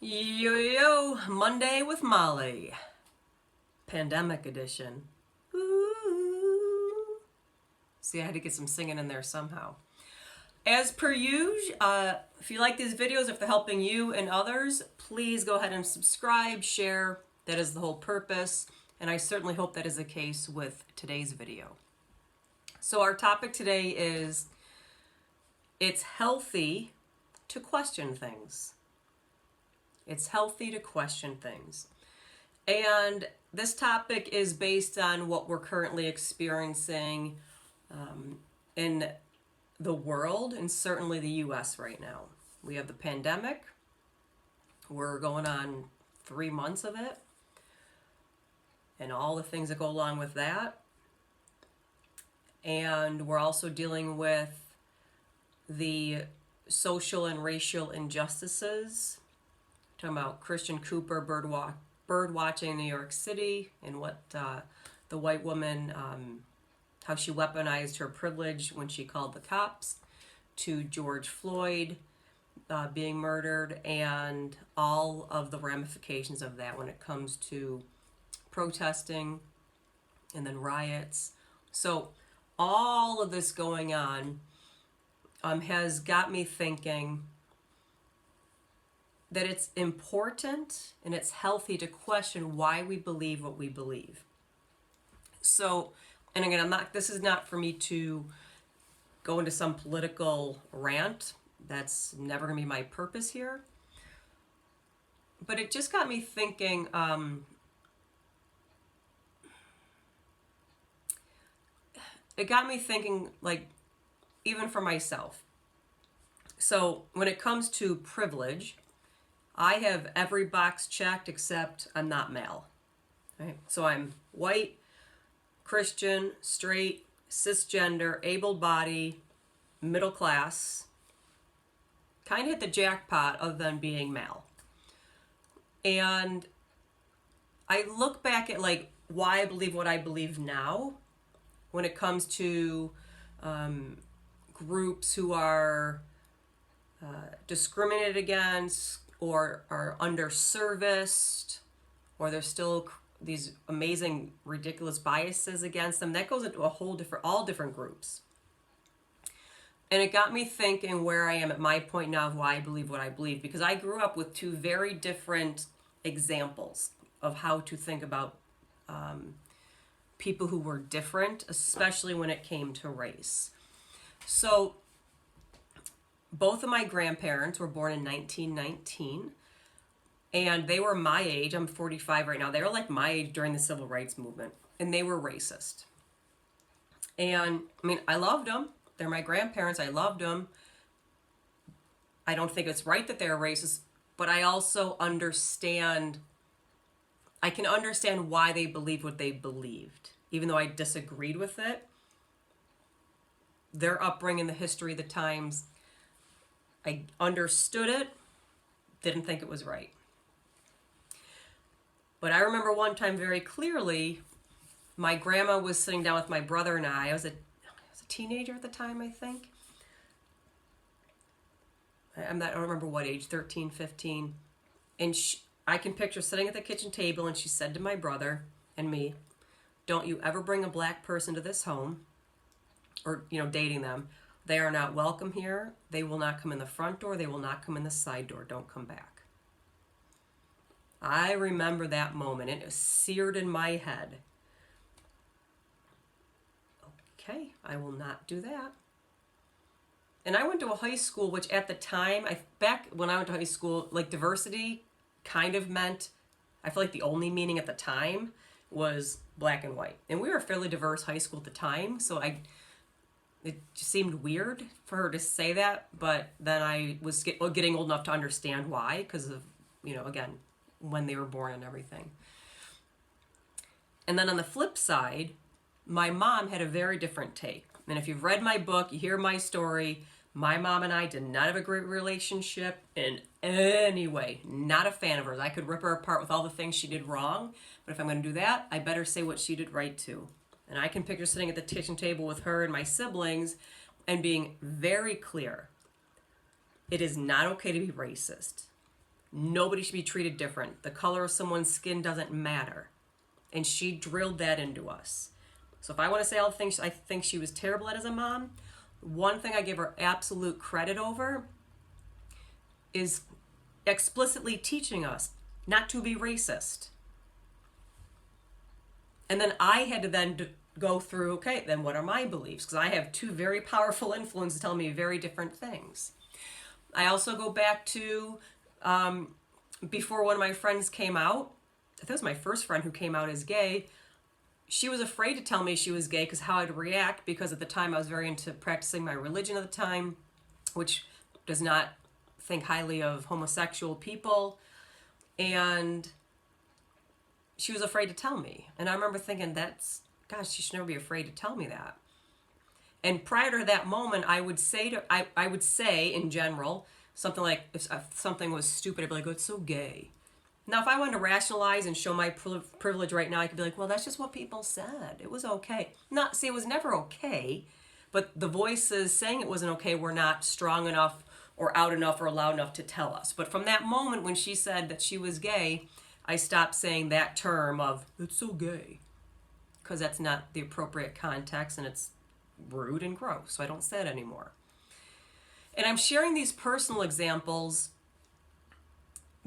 Yo yo, Monday with Molly, pandemic edition. Ooh. See, I had to get some singing in there somehow. As per usual, if you like these videos, if they're helping you and others, please go ahead and subscribe, share. That is the whole purpose, and I certainly hope that is the case with today's video. So our topic today is, it's healthy to question things. It's healthy to question things. And this topic is based on what we're currently experiencing in the world and certainly the US right now. We have the pandemic. We're going on 3 months of it and all the things that go along with that. And we're also dealing with the social and racial injustices. Talking about Christian Cooper bird watching in New York City and what the white woman, how she weaponized her privilege when she called the cops, to George Floyd being murdered, and all of the ramifications of that when it comes to protesting and then riots. So all of this going on has got me thinking that it's important and it's healthy to question why we believe what we believe. So, and again, this is not for me to go into some political rant. That's never going to be my purpose here. But it just got me thinking, like, even for myself. So when it comes to privilege, I have every box checked except I'm not male. Right? So I'm white, Christian, straight, cisgender, able-bodied, middle class. Kind of hit the jackpot other than being male. And I look back at like why I believe what I believe now when it comes to groups who are discriminated against, or are underserviced, or there's still these amazing, ridiculous biases against them. That goes into all different groups. And it got me thinking where I am at my point now of why I believe what I believe, because I grew up with two very different examples of how to think about people who were different, especially when it came to race. So both of my grandparents were born in 1919, and they were my age. I'm 45 right now. They were like my age during the Civil Rights Movement, and they were racist. And I mean, I loved them. They're my grandparents. I loved them. I don't think it's right that they're racist, but I also understand, I can understand why they believed what they believed, even though I disagreed with it. Their upbringing, the history, the times, I understood it, didn't think it was right. But I remember one time very clearly, my grandma was sitting down with my brother and I was a teenager at the time, I think. I don't remember what age, 13, 15. And I can picture sitting at the kitchen table, and she said to my brother and me, "Don't you ever bring a black person to this home," or, dating them. "They are not welcome here. They will not come in the front door. They will not come in the side door. Don't come back." I remember that moment. It was seared in my head. Okay, I will not do that. And I went to a high school, which at the time, back when I went to high school, like diversity kind of meant, I feel like the only meaning at the time was black and white. And we were a fairly diverse high school at the time, so it just seemed weird for her to say that, but then I was getting old enough to understand why, because of, again, when they were born and everything. And then on the flip side, my mom had a very different take. And if you've read my book, you hear my story, my mom and I did not have a great relationship in any way. Not a fan of hers. I could rip her apart with all the things she did wrong, but if I'm going to do that, I better say what she did right too. And I can picture sitting at the kitchen table with her and my siblings and being very clear. It is not okay to be racist. Nobody should be treated different. The color of someone's skin doesn't matter. And she drilled that into us. So if I want to say all the things I think she was terrible at as a mom, one thing I give her absolute credit over is explicitly teaching us not to be racist. And then I had to then go through, okay, then what are my beliefs? Because I have two very powerful influences telling me very different things. I also go back to before one of my friends came out. I think it was my first friend who came out as gay. She was afraid to tell me she was gay because how I'd react, because at the time I was very into practicing my religion at the time, which does not think highly of homosexual people. And she was afraid to tell me. And I remember thinking, gosh, she should never be afraid to tell me that. And prior to that moment, I would say in general, something like, if something was stupid, I'd be like, oh, it's so gay. Now, if I wanted to rationalize and show my privilege right now, I could be like, well, that's just what people said. It was okay. It was never okay, but the voices saying it wasn't okay were not strong enough or out enough or loud enough to tell us. But from that moment when she said that she was gay, I stopped saying that term of, it's so gay, because that's not the appropriate context and it's rude and gross, so I don't say it anymore. And I'm sharing these personal examples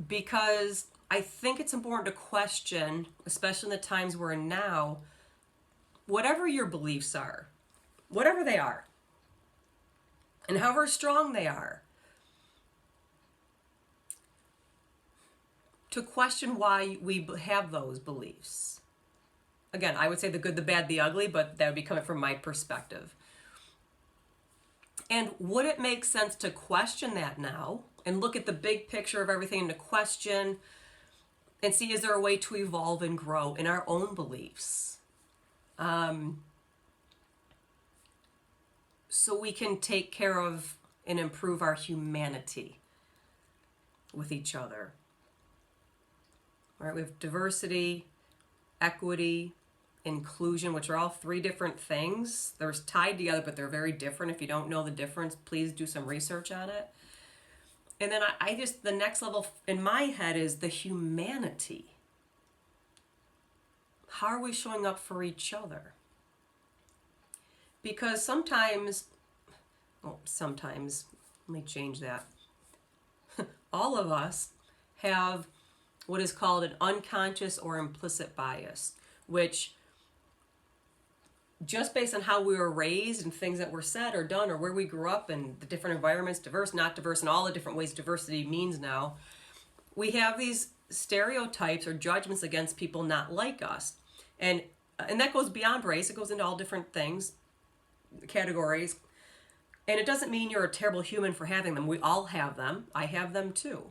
because I think it's important to question, especially in the times we're in now, whatever your beliefs are, whatever they are, and however strong they are, to question why we have those beliefs. Again, I would say the good, the bad, the ugly, but that would be coming from my perspective. And would it make sense to question that now and look at the big picture of everything and to question and see, is there a way to evolve and grow in our own beliefs? So we can take care of and improve our humanity with each other. All right, we have diversity, equity, inclusion, which are all three different things. They're tied together, but they're very different. If you don't know the difference, please do some research on it. And then I just, the next level in my head is the humanity. How are we showing up for each other? Because sometimes, let me change that. All of us have what is called an unconscious or implicit bias, which just based on how we were raised and things that were said or done or where we grew up and the different environments, diverse, not diverse, and all the different ways diversity means now, we have these stereotypes or judgments against people not like us. And that goes beyond race. It goes into all different things, categories. And it doesn't mean you're a terrible human for having them. We all have them. I have them too.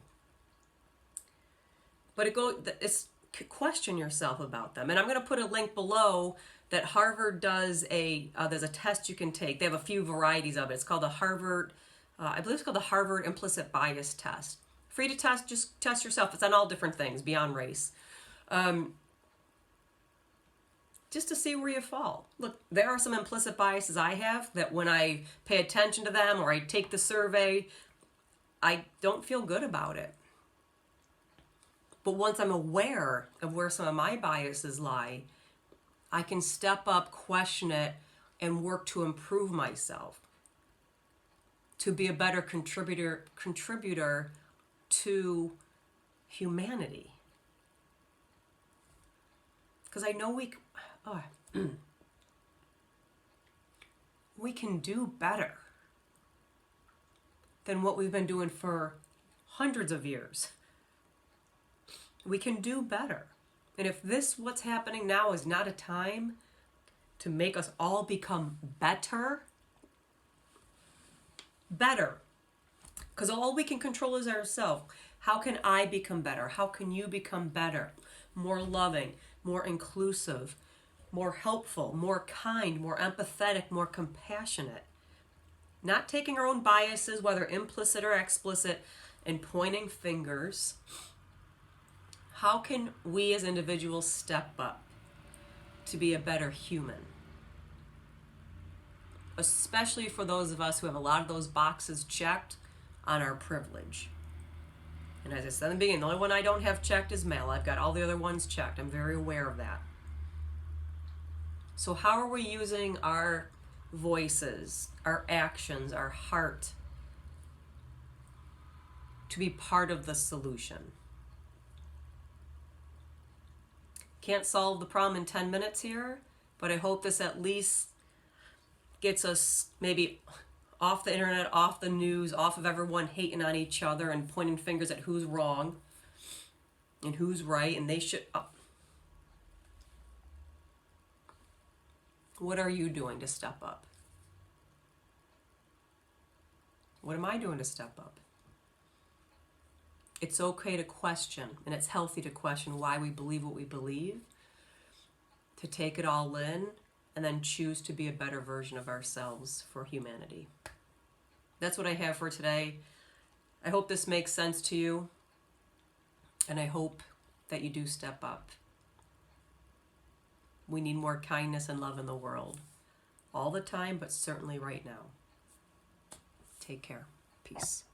But it's question yourself about them. And I'm going to put a link below that Harvard does there's a test you can take. They have a few varieties of it. It's called the Harvard, I believe it's called the Harvard Implicit Bias Test. Free to test, just test yourself. It's on all different things beyond race. Just to see where you fall. Look, there are some implicit biases I have that when I pay attention to them or I take the survey, I don't feel good about it. But once I'm aware of where some of my biases lie, I can step up, question it, and work to improve myself, to be a better contributor to humanity. Because I know we can do better than what we've been doing for hundreds of years. We can do better. And if what's happening now is not a time to make us all become better, because all we can control is ourselves. How can I become better? How can you become better? More loving, more inclusive, more helpful, more kind, more empathetic, more compassionate. Not taking our own biases, whether implicit or explicit, and pointing fingers. How can we as individuals step up to be a better human? Especially for those of us who have a lot of those boxes checked on our privilege. And as I said in the beginning, the only one I don't have checked is male. I've got all the other ones checked. I'm very aware of that. So how are we using our voices, our actions, our heart to be part of the solution? Can't solve the problem in 10 minutes here, but I hope this at least gets us maybe off the internet, off the news, off of everyone hating on each other and pointing fingers at who's wrong and who's right, and they should... What are you doing to step up? What am I doing to step up? It's okay to question, and it's healthy to question why we believe what we believe, to take it all in, and then choose to be a better version of ourselves for humanity. That's what I have for today. I hope this makes sense to you, and I hope that you do step up. We need more kindness and love in the world. All the time, but certainly right now. Take care. Peace.